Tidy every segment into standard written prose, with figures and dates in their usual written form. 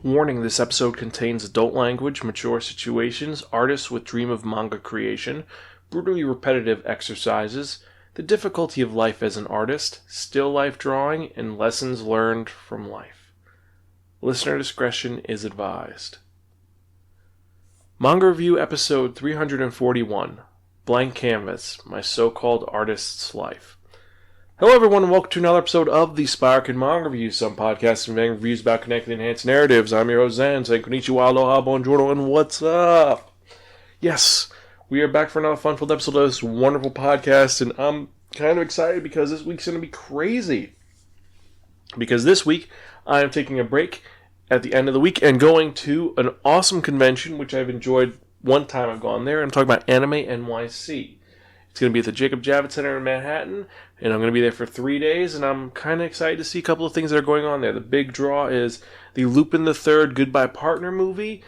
Warning, this episode contains adult language, mature situations, artists with dream of manga creation, brutally repetitive exercises, the difficulty of life as an artist, still life drawing, and lessons learned from life. Listener discretion is advised. Manga Review Episode 341, Blank Canvas, My So-Called Artist's Life. Hello everyone and welcome to another episode of the Spiraken Manga Review, some podcasts and reviews about connected enhanced narratives. I'm your host Zan, saying konnichiwa, aloha, bonjour, and what's up? Yes, we are back for another fun-filled episode of this wonderful podcast, and I'm kind of excited because this week's going to be crazy. Because this week, I am taking a break at the end of the week and going to an awesome convention, which I've enjoyed one time I've gone there. I'm talking about Anime NYC. It's going to be at the Jacob Javits Center in Manhattan, and I'm going to be there for 3 days, and I'm kind of excited to see a couple of things that are going on there. The big draw is the Lupin III Goodbye Partner movie,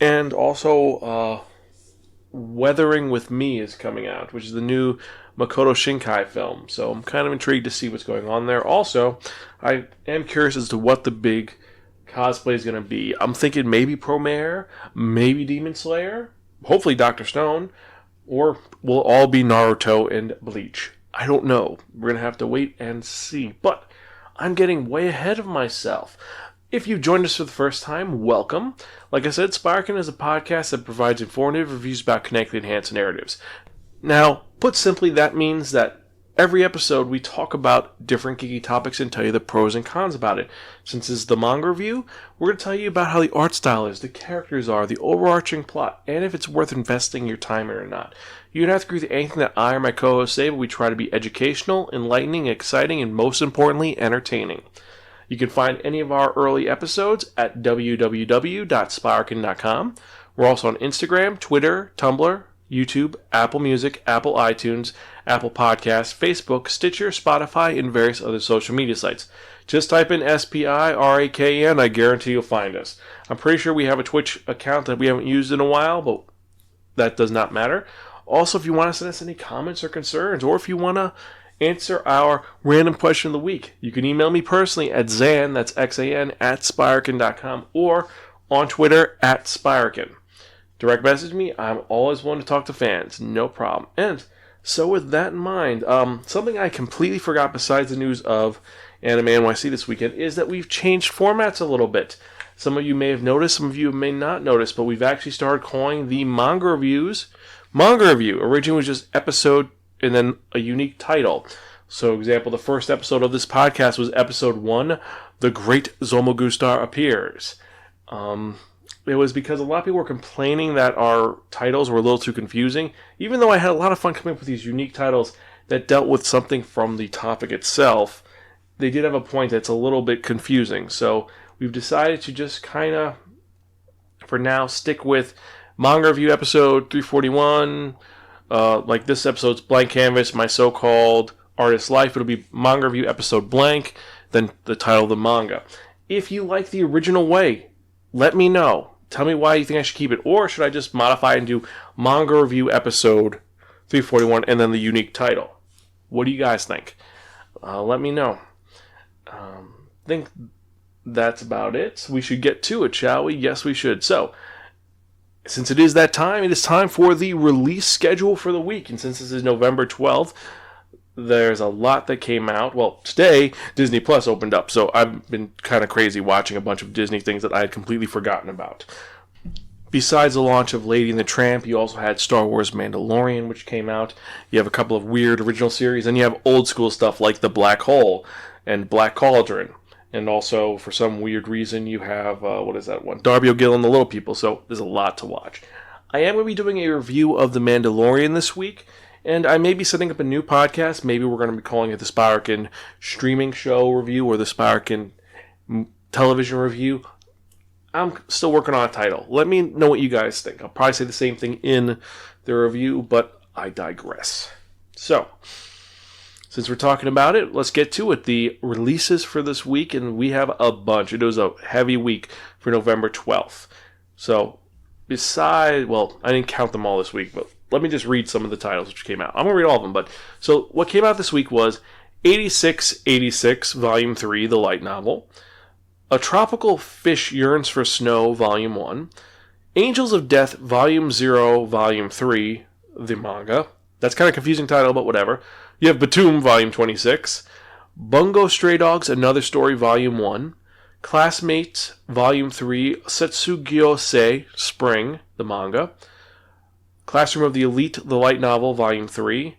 and also Weathering with Me is coming out, which is the new Makoto Shinkai film. So I'm kind of intrigued to see what's going on there. Also, I am curious as to what the big cosplay is going to be. I'm thinking maybe Promare, maybe Demon Slayer, hopefully Dr. Stone, or will all be Naruto and Bleach. I don't know. We're going to have to wait and see. But I'm getting way ahead of myself. If you've joined us for the first time, welcome. Like I said, Spiraken is a podcast that provides informative reviews about connected enhanced narratives. Now, put simply, that means that every episode we talk about different geeky topics and tell you the pros and cons about it. Since this is the manga review, we're going to tell you about how the art style is, the characters are, the overarching plot, and if it's worth investing your time in or not. You don't have to agree with anything that I or my co-hosts say, but we try to be educational, enlightening, exciting, and most importantly, entertaining. You can find any of our early episodes at www.spiraken.com. We're also on Instagram, Twitter, Tumblr, YouTube, Apple Music, Apple iTunes, Apple Podcasts, Facebook, Stitcher, Spotify, and various other social media sites. Just type in SPIRAKN, I guarantee you'll find us. I'm pretty sure we have a Twitch account that we haven't used in a while, but that does not matter. Also, if you want to send us any comments or concerns, or if you want to answer our random question of the week, you can email me personally at Zan, that's Xan, at Spiraken.com, or on Twitter at Spiraken. Direct message me. I'm always willing to talk to fans. No problem. And so with that in mind, something I completely forgot besides the news of Anime NYC this weekend is that we've changed formats a little bit. Some of you may have noticed, some of you may not notice, but we've actually started calling the manga reviews Manga Review. Originally it was just episode and then a unique title. So, example, the first episode of this podcast was episode 1, The Great Zomogu Appears. It was because a lot of people were complaining that our titles were a little too confusing, even though I had a lot of fun coming up with these unique titles that dealt with something from the topic itself. They did have a point that's a little bit confusing, so we've decided to just kind of, for now, stick with Manga Review Episode 341, like this episode's Blank Canvas, My So-Called Artist's Life. It'll be Manga Review Episode Blank, then the title of the manga. If you like the original way, let me know. Tell me why you think I should keep it. Or should I just modify and do Manga Review Episode 341 and then the unique title? What do you guys think? Let me know. I think that's about it. We should get to it, shall we? Yes, we should. So, since it is that time, it is time for the release schedule for the week. And since this is November 12th, there's a lot that came out. Well, today, Disney Plus opened up, so I've been kind of crazy watching a bunch of Disney things that I had completely forgotten about. Besides the launch of Lady and the Tramp, you also had Star Wars Mandalorian, which came out. You have a couple of weird original series, and you have old school stuff like The Black Hole and Black Cauldron. And also, for some weird reason, you have, what is that one? Darby O'Gill and the Little People, so there's a lot to watch. I am going to be doing a review of The Mandalorian this week. And I may be setting up a new podcast. Maybe we're going to be calling it the Spiraken Streaming Show Review or the Spiraken Television Review. I'm still working on a title. Let me know what you guys think. I'll probably say the same thing in the review, but I digress. So, since we're talking about it, let's get to it. The releases for this week, and we have a bunch. It was a heavy week for November 12th. So, I didn't count them all this week, but let me just read some of the titles which came out. I'm going to read all of them, but so what came out this week was 8686 Volume 3, the light novel. A Tropical Fish Yearns for Snow, Volume 1. Angels of Death, Volume 0, Volume 3, the manga. That's kind of a confusing title, but whatever. You have Batum, Volume 26. Bungo Stray Dogs, Another Story, Volume 1. Classmates, Volume 3, Setsugyosei, Spring, the manga. Classroom of the Elite, the light novel, Volume 3.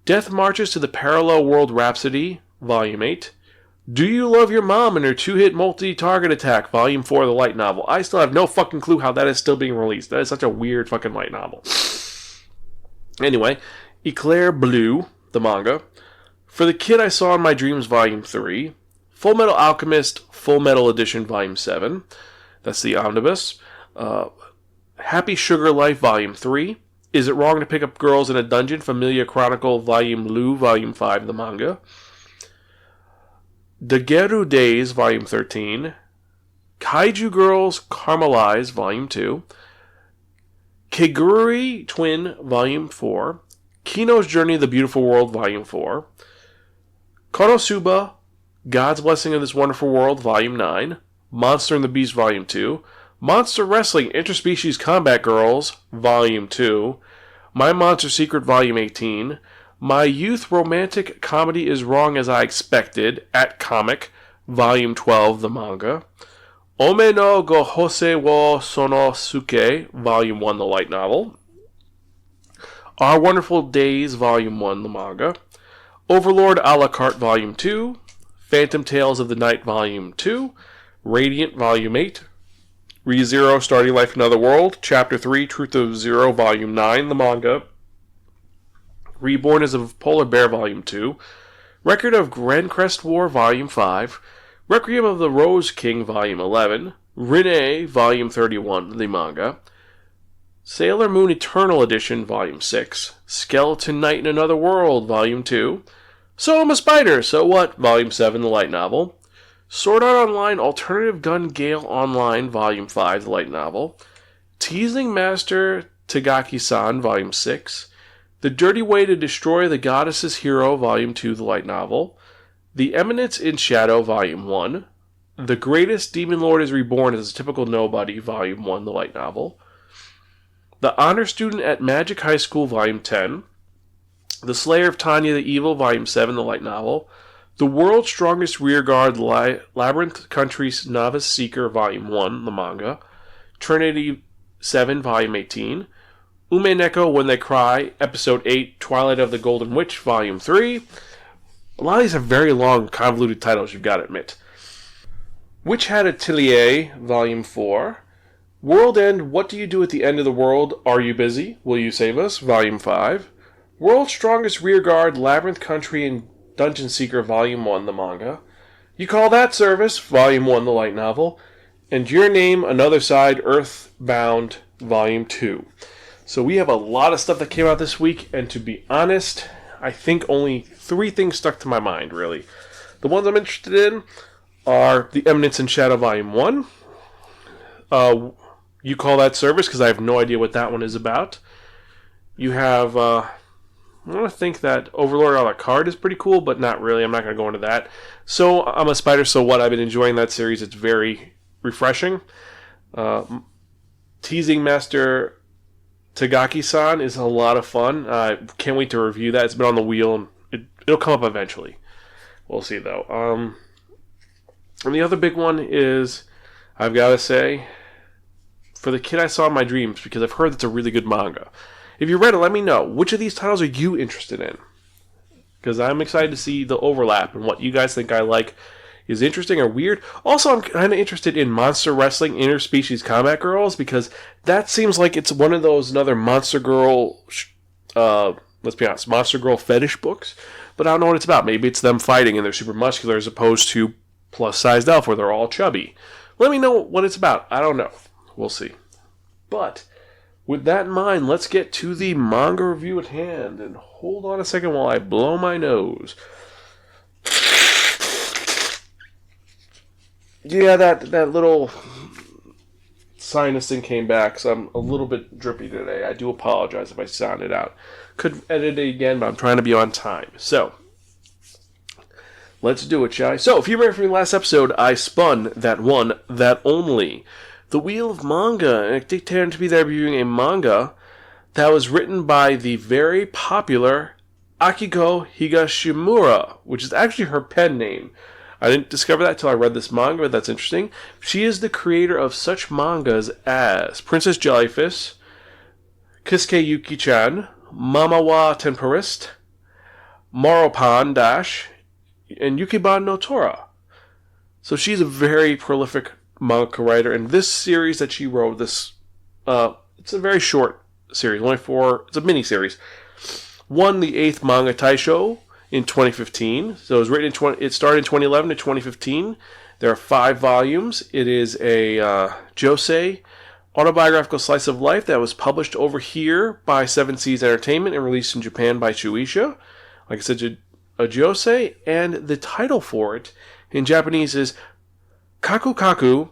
Death Marches to the Parallel World Rhapsody, Volume 8. Do You Love Your Mom and Her Two-Hit Multi-Target Attack, Volume 4, the light novel. I still have no fucking clue how that is still being released. That is such a weird fucking light novel. Anyway, Eclair Blue, the manga. For the Kid I Saw in My Dreams, Volume 3. Full Metal Alchemist, Full Metal Edition, Volume 7. That's the omnibus. Happy Sugar Life, Volume 3. Is It Wrong to Pick Up Girls in a Dungeon? Familia Chronicle, Volume Lu, Volume 5, the manga. Dageru Days, Volume 13. Kaiju Girls Caramelize, Volume 2. Kegurui Twin, Volume 4. Kino's Journey to the Beautiful World, Volume 4. Konosuba, God's Blessing of This Wonderful World, Volume 9. Monster and the Beast, Volume 2. Monster Wrestling Interspecies Combat Girls, Volume 2. My Monster Secret, Volume 18. My Youth Romantic Comedy Is Wrong As I Expected, at Comic, Volume 12, the manga. Ome no Gohose wo Sonosuke, Volume 1, the light novel. Our Wonderful Days, Volume 1, the manga. Overlord a la carte, Volume 2. Phantom Tales of the Night, Volume 2. Radiant, Volume 8. ReZero, Starting Life in Another World, Chapter 3, Truth of Zero, Volume 9, the manga. Reborn as a Polar Bear, Volume 2. Record of Grancrest War, Volume 5. Requiem of the Rose King, Volume 11. Rinne, Volume 31, the manga. Sailor Moon Eternal Edition, Volume 6. Skeleton Knight in Another World, Volume 2. So I'm a Spider, So What, Volume 7, the light novel. Sword Art Online Alternative Gun Gale Online, Volume 5, the light novel. Teasing Master Tagaki-san, Volume 6. The Dirty Way to Destroy the Goddess's Hero, Volume 2, the light novel. The Eminence in Shadow, Volume 1. The Greatest Demon Lord is Reborn as a Typical Nobody, Volume 1, the light novel. The Honor Student at Magic High School, Volume 10. The Slayer of Tanya the Evil, Volume 7, the light novel. The World's Strongest Rearguard, Labyrinth Country's Novice Seeker, Volume 1, the manga. Trinity 7, Volume 18. Ume Neko When They Cry, Episode 8, Twilight of the Golden Witch, Volume 3. A lot of these have very long, convoluted titles, you've got to admit. Witch Hat Atelier, Volume 4. World End, What Do You Do at the End of the World? Are You Busy? Will You Save Us? Volume 5. World's Strongest Rearguard, Labyrinth Country and Dungeon Seeker, Volume 1, the manga. You Call That Service, Volume 1, the light novel. And Your Name, Another Side, Earthbound, Volume 2. So we have a lot of stuff that came out this week, and to be honest, I think only 3 things stuck to my mind, really. The ones I'm interested in are The Eminence in Shadow, Volume 1. You Call That Service, because I have no idea what that one is about. You have, I want to think that Overlord a la carte is pretty cool, but not really. I'm not going to go into that. So I'm a Spider, So What? I've been enjoying that series. It's very refreshing. Teasing Master Tagaki-san is a lot of fun. Can't wait to review that. It's been on the wheel, and it'll come up eventually. We'll see, though. And the other big one is, I've got to say, For the Kid I Saw in My Dreams, because I've heard it's a really good manga. If you read it, let me know. Which of these titles are you interested in? Because I'm excited to see the overlap and what you guys think I like is interesting or weird. Also, I'm kind of interested in Monster Wrestling Interspecies Combat Girls, because that seems like it's one of those another Monster Girl, let's be honest, Monster Girl fetish books. But I don't know what it's about. Maybe it's them fighting and they're super muscular as opposed to plus-sized elf where they're all chubby. Let me know what it's about. I don't know. We'll see. But with that in mind, let's get to the manga review at hand. And hold on a second while I blow my nose. Yeah, that little sinus thing came back, so I'm a little bit drippy today. I do apologize if I sound it out. Could edit it again, but I'm trying to be on time. So, Let's do it, shall I? So, if you remember from the last episode, I spun that one, that only. The Wheel of Manga. And it turned to be there reviewing a manga that was written by the very popular Akiko Higashimura, which is actually her pen name. I didn't discover that until I read this manga, but that's interesting. She is the creator of such mangas as Princess Jellyfish, Kisuke Yuki-chan, Mama wa Temperist, Maropan Dash, and Yukiban no Tora. So she's a very prolific manga writer, and this series that she wrote, it's a very short series, it's a mini series, won the 8th Manga Taisho in 2015. So it was written it started in 2011 to 2015. There are 5 volumes. It is a josei autobiographical slice of life that was published over here by Seven Seas Entertainment and released in Japan by Shueisha. Like I said, a josei, and the title for it in Japanese is Kakukaku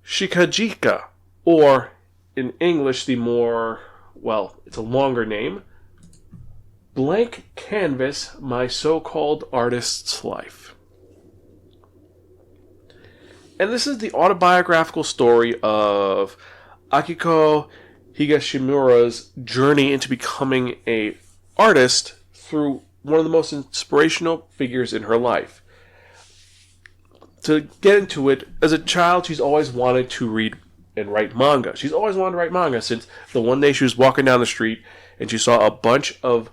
Shikajika, or in English, it's a longer name, Blank Canvas, My So-Called Artist's Life. And this is the autobiographical story of Akiko Higashimura's journey into becoming an artist through one of the most inspirational figures in her life. To get into it, as a child, she's always wanted to read and write manga. She's always wanted to write manga since the one day she was walking down the street and she saw a bunch of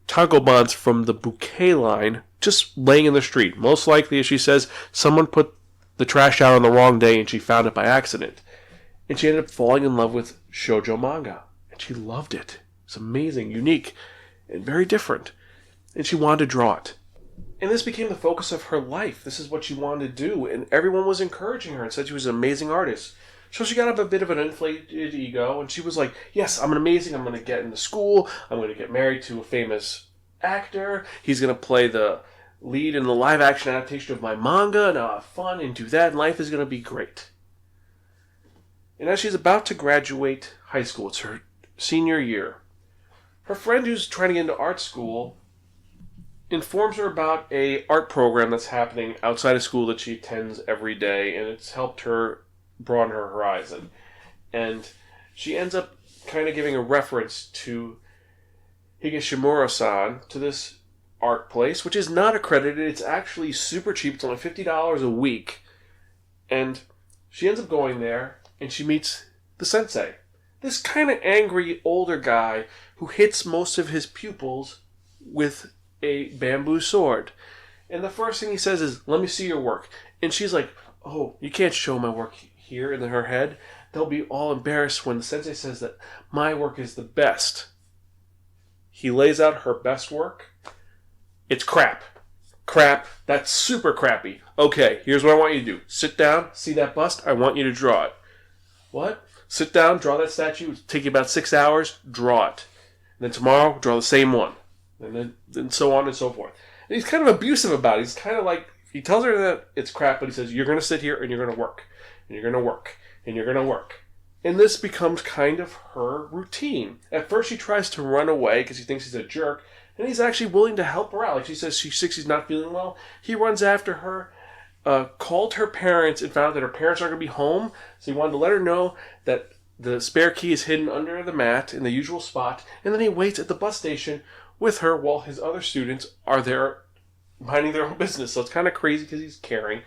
tankobons from the bouquet line just laying in the street. Most likely, as she says, someone put the trash out on the wrong day and she found it by accident. And she ended up falling in love with shoujo manga. And she loved it. It's amazing, unique, and very different. And she wanted to draw it. And this became the focus of her life. This is what she wanted to do. And everyone was encouraging her and said she was an amazing artist. So she got up a bit of an inflated ego. And she was like, yes, I'm amazing. I'm going to get into school. I'm going to get married to a famous actor. He's going to play the lead in the live-action adaptation of my manga. And I'll have fun and do that. And life is going to be great. And as she's about to graduate high school, it's her senior year, her friend who's trying to get into art school informs her about a art program that's happening outside of school that she attends every day, and it's helped her broaden her horizon. And she ends up kind of giving a reference to Higashimura-san, to this art place, which is not accredited. It's actually super cheap. It's only $50 a week. And she ends up going there, and she meets the sensei. This kind of angry older guy who hits most of his pupils with a bamboo sword. And the first thing he says is, let me see your work. And she's like, oh, you can't show my work here. In her head, they'll be all embarrassed when the sensei says that my work is the best. He lays out her best work. It's crap. Crap. That's super crappy. Okay, here's what I want you to do. Sit down, see that bust? I want you to draw it. What? Sit down, draw that statue. It'll take you about 6 hours. Draw it. And then tomorrow, draw the same one. And then so on and so forth. And he's kind of abusive about it. He's kind of like, he tells her that it's crap, but he says, you're going to sit here and you're going to work. And you're going to work. And you're going to work. And this becomes kind of her routine. At first, she tries to run away because he thinks he's a jerk. And he's actually willing to help her out. Like she says, she's 6, she's not feeling well. He runs after her, called her parents, and found that her parents aren't going to be home. So he wanted to let her know that the spare key is hidden under the mat in the usual spot. And then he waits at the bus station with her while his other students are there minding their own business. So it's kind of crazy because he's caring.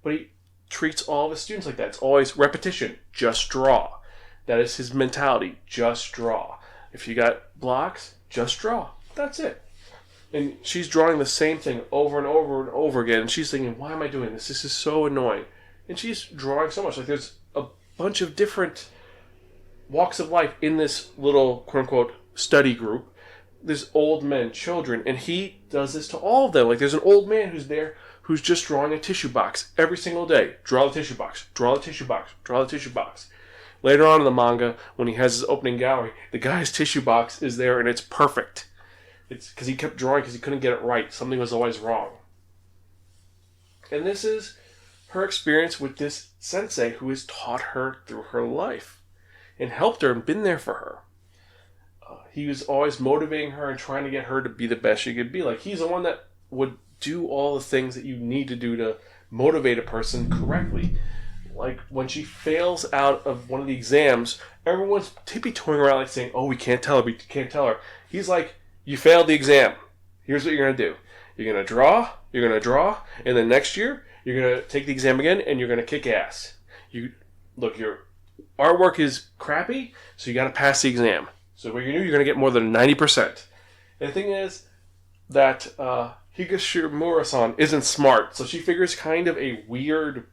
But he treats all of his students like that. It's always repetition. Just draw. That is his mentality. Just draw. If you got blocks, just draw. That's it. And she's drawing the same thing over and over and over again. And she's thinking, why am I doing this? This is so annoying. And she's drawing so much. Like there's a bunch of different walks of life in this little quote-unquote study group. There's old men, children, and he does this to all of them. Like there's an old man who's there who's just drawing a tissue box every single day. Draw the tissue box. Draw the tissue box. Draw the tissue box. Later on in the manga, when he has his opening gallery, the guy's tissue box is there and it's perfect. It's because he kept drawing because he couldn't get it right. Something was always wrong. And this is her experience with this sensei who has taught her through her life and helped her and been there for her. He was always motivating her and trying to get her to be the best she could be. Like he's the one that would do all the things that you need to do to motivate a person correctly. Like when she fails out of one of the exams, everyone's tippy-toeing around like saying, oh, we can't tell her, we can't tell her. He's like, you failed the exam. Here's what you're going to do. You're going to draw, and then next year, you're going to take the exam again, and you're going to kick ass. Look, your artwork is crappy, so you got to pass the exam. So what you're going to do, you're going to get more than 90%. And the thing is that Higashimura-san isn't smart, so she figures kind of a weird,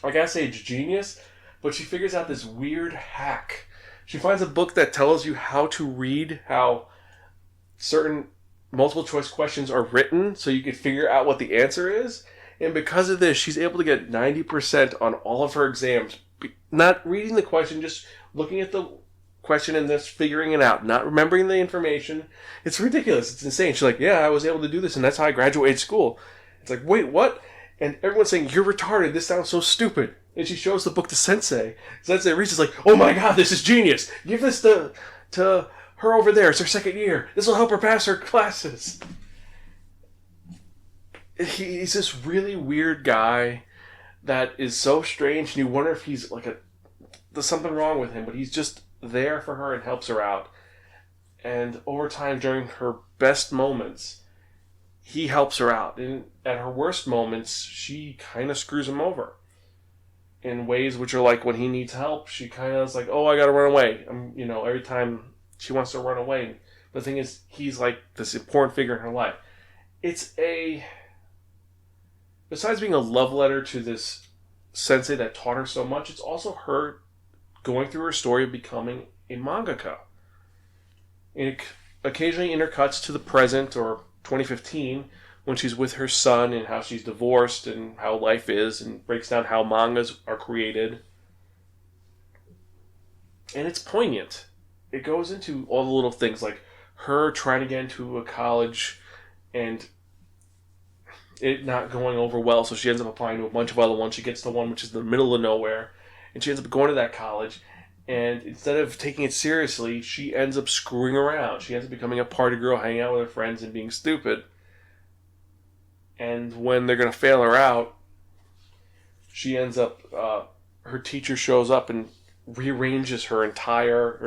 I gotta say it's genius, but she figures out this weird hack. She finds a book that tells you how to read how certain multiple choice questions are written so you can figure out what the answer is. And because of this, she's able to get 90% on all of her exams. Not reading the question, just looking at the question and just figuring it out. Not remembering the information. It's ridiculous. It's insane. She's like, yeah, I was able to do this, and that's how I graduated school. It's like, wait, what? And everyone's saying, you're retarded. This sounds so stupid. And she shows the book to Sensei. Sensei reads, like, oh my god, this is genius. Give this to her over there. It's her second year. This will help her pass her classes. He's this really weird guy that is so strange, and you wonder if he's like there's something wrong with him, but he's just there for her and helps her out. And over time, during her best moments, he helps her out. And at her worst moments, she kind of screws him over in ways which are like when he needs help, she kind of is like, oh, I gotta run away. Every time she wants to run away. The thing is, he's like this important figure in her life. Besides being a love letter to this sensei that taught her so much, it's also her going through her story of becoming a mangaka. And it occasionally intercuts to the present or 2015 when she's with her son and how she's divorced and how life is, and breaks down how mangas are created. And it's poignant. It goes into all the little things like her trying to get into a college and it not going over well, so she ends up applying to a bunch of other ones. She gets to one which is in the middle of nowhere, and she ends up going to that college, and instead of taking it seriously, she ends up screwing around. She ends up becoming a party girl, hanging out with her friends and being stupid. And when they're going to fail her out, she ends up, her teacher shows up and rearranges her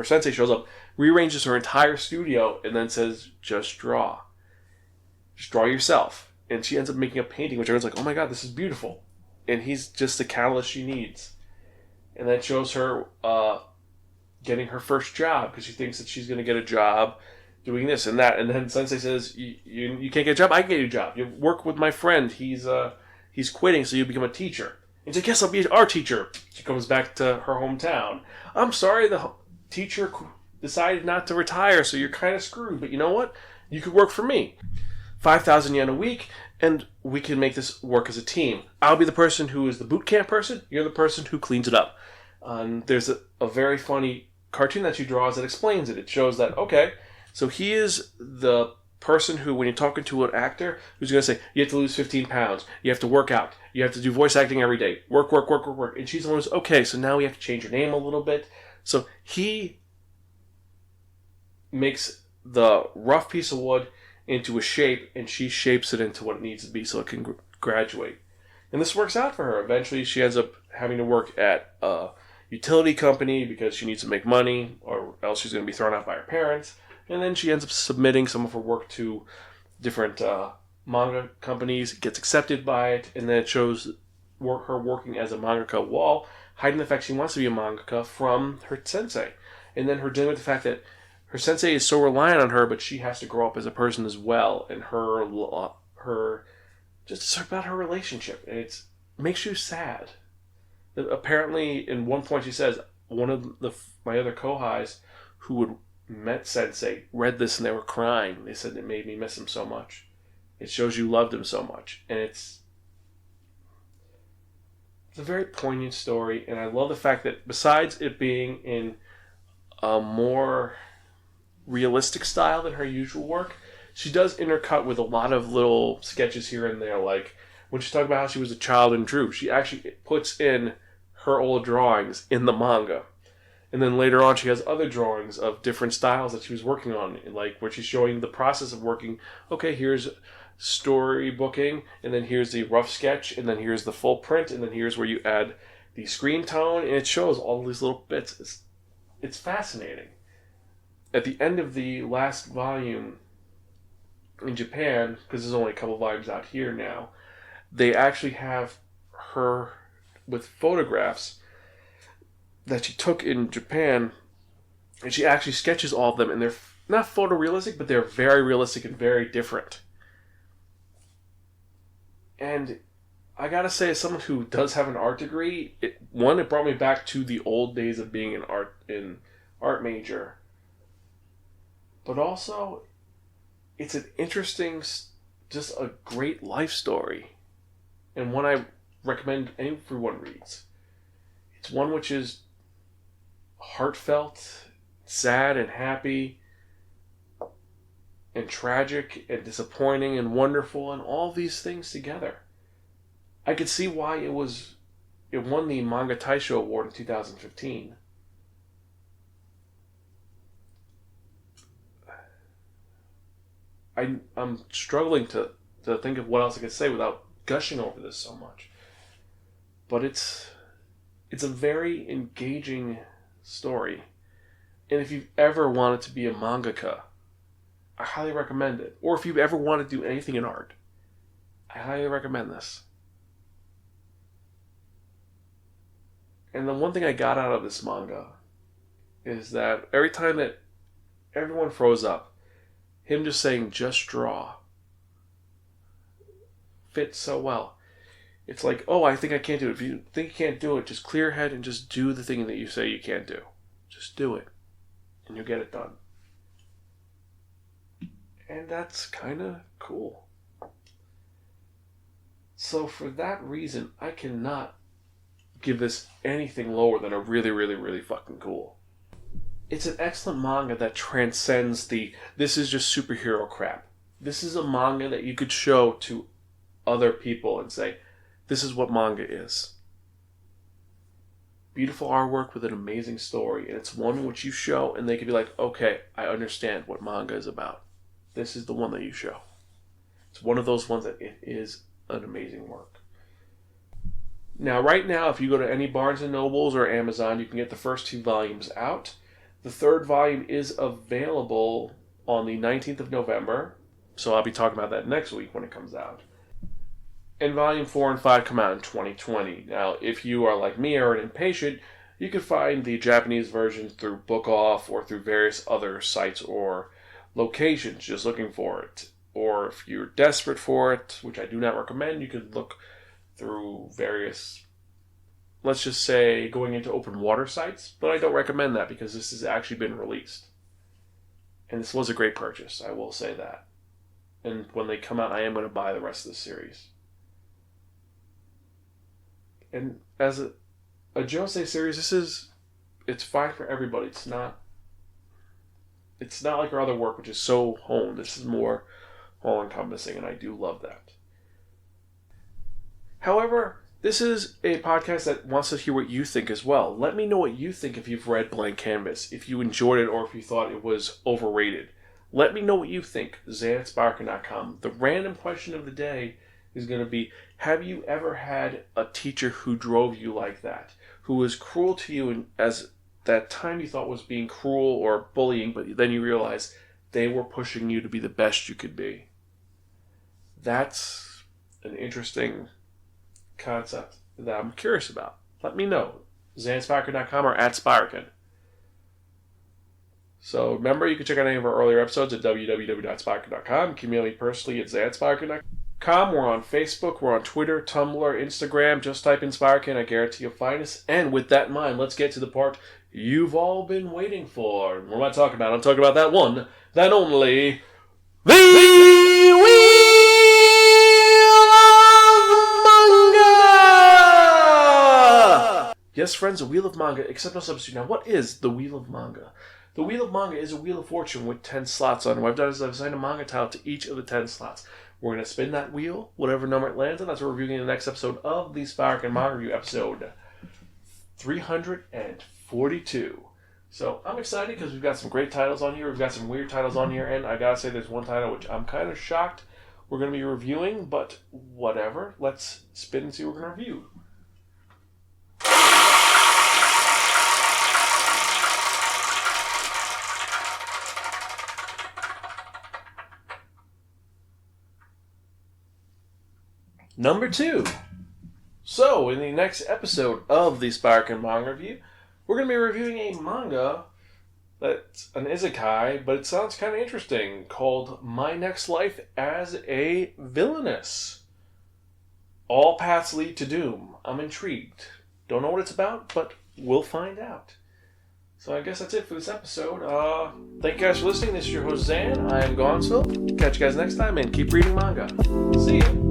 sensei shows up, rearranges her entire studio, and then says, just draw. Just draw yourself. And she ends up making a painting, which everyone's like, oh my god, this is beautiful. And he's just the catalyst she needs. And that shows her getting her first job, because she thinks that she's going to get a job doing this and that. And then Sensei says, you can't get a job, I can get you a job. You work with my friend, he's quitting, so you become a teacher. And she's like, yes, I'll be an art teacher. She comes back to her hometown. I'm sorry, the teacher decided not to retire, so you're kind of screwed. But you know what? You could work for me. 5,000 yen a week, and we can make this work as a team. I'll be the person who is the boot camp person. You're the person who cleans it up. There's a very funny cartoon that she draws that explains it. It shows that, okay, so he is the person who, when you're talking to an actor, who's going to say, you have to lose 15 pounds, you have to work out, you have to do voice acting every day, work. And she's the one who's, okay, so now we have to change your name a little bit. So he makes the rough piece of wood into a shape, and she shapes it into what it needs to be so it can graduate. And this works out for her. Eventually, she ends up having to work at a utility company because she needs to make money, or else she's going to be thrown out by her parents. And then she ends up submitting some of her work to different manga companies, gets accepted by it, and then it shows her working as a mangaka while hiding the fact she wants to be a mangaka from her sensei. And then her dealing with the fact that her sensei is so reliant on her, but she has to grow up as a person as well, and just about her relationship, and it makes you sad. Apparently, in one point, she says one of my other kohais who had met Sensei read this and they were crying. They said it made me miss him so much. It shows you loved him so much, and it's a very poignant story. And I love the fact that besides it being in a more realistic style than her usual work, she does intercut with a lot of little sketches here and there. Like when she's talking about how she was a child and drew, she actually puts in her old drawings in the manga. And then later on she has other drawings of different styles that she was working on, like where she's showing the process of working. Okay, here's storybooking, and then here's the rough sketch, and then here's the full print, and then here's where you add the screen tone, and it shows all these little bits. It's fascinating. At the end of the last volume in Japan, because there's only a couple volumes out here now, they actually have her with photographs that she took in Japan, and she actually sketches all of them, and they're not photorealistic, but they're very realistic and very different. And I gotta say, as someone who does have an art degree, it brought me back to the old days of being an art major. But also, it's an interesting, just a great life story. And one I recommend everyone reads. It's one which is heartfelt, sad and happy, and tragic and disappointing and wonderful, and all these things together. I could see why it won the Manga Taisho Award in 2015. I'm struggling to think of what else I could say without gushing over this so much. But it's a very engaging story. And if you've ever wanted to be a mangaka, I highly recommend it. Or if you've ever wanted to do anything in art, I highly recommend this. And the one thing I got out of this manga is that every time that everyone froze up, him just saying, just draw, fits so well. It's like, oh, I think I can't do it. If you think you can't do it, just clear your head and just do the thing that you say you can't do. Just do it. And you'll get it done. And that's kind of cool. So for that reason, I cannot give this anything lower than a really, really, really fucking cool. It's an excellent manga that transcends this is just superhero crap. This is a manga that you could show to other people and say, this is what manga is. Beautiful artwork with an amazing story, and it's one which you show and they can be like, okay, I understand what manga is about. This is the one that you show. It's one of those ones that it is an amazing work. Now, right now, if you go to any Barnes & Nobles or Amazon, you can get the first 2 volumes out. The 3rd volume is available on the 19th of November, so I'll be talking about that next week when it comes out. And volume 4 and 5 come out in 2020. Now, if you are like me or an impatient, you can find the Japanese version through Book Off or through various other sites or locations just looking for it. Or if you're desperate for it, which I do not recommend, you can look through various, let's just say, going into open water sites. But I don't recommend that because this has actually been released. And this was a great purchase, I will say that. And when they come out, I am going to buy the rest of the series. And as a josei series, it's fine for everybody. It's not like our other work, which is so honed. This is more all-encompassing, and I do love that. However, this is a podcast that wants to hear what you think as well. Let me know what you think if you've read Blank Canvas, if you enjoyed it, or if you thought it was overrated. Let me know what you think. Zan@Spiraken.com. The random question of the day is going to be, have you ever had a teacher who drove you like that? Who was cruel to you and as that time you thought was being cruel or bullying, but then you realize they were pushing you to be the best you could be? That's an interesting concept that I'm curious about. Let me know. Zan@Spiraken.com or @Spiraken. So remember, you can check out any of our earlier episodes at www.spiraken.com. You can email me personally at Zan@Spiraken.com. We're on Facebook, we're on Twitter, Tumblr, Instagram. Just type in Spiraken, I guarantee you'll find us. And with that in mind, let's get to the part you've all been waiting for. What am I talking about? I'm talking about that one, that only, the Wheel of Manga! Yes, friends, the Wheel of Manga, except no substitute. Now, what is the Wheel of Manga? The Wheel of Manga is a Wheel of Fortune with 10 slots on it. What I've done is I've assigned a manga title to each of the 10 slots. We're going to spin that wheel, whatever number it lands on. That's what we're reviewing in the next episode of the Spiraken Manga Review, episode 342. So I'm excited because we've got some great titles on here. We've got some weird titles on here. And I got to say, there's one title which I'm kind of shocked we're going to be reviewing, but whatever. Let's spin and see what we're going to review. Number 2. So, in the next episode of the Spiraken Manga Review, we're going to be reviewing a manga that's an isekai, but it sounds kind of interesting, called My Next Life as a Villainess. All paths lead to doom. I'm intrigued. Don't know what it's about, but we'll find out. So I guess that's it for this episode. Thank you guys for listening. This is your host, Zan. I am Gonzo. Catch you guys next time, and keep reading manga. See ya.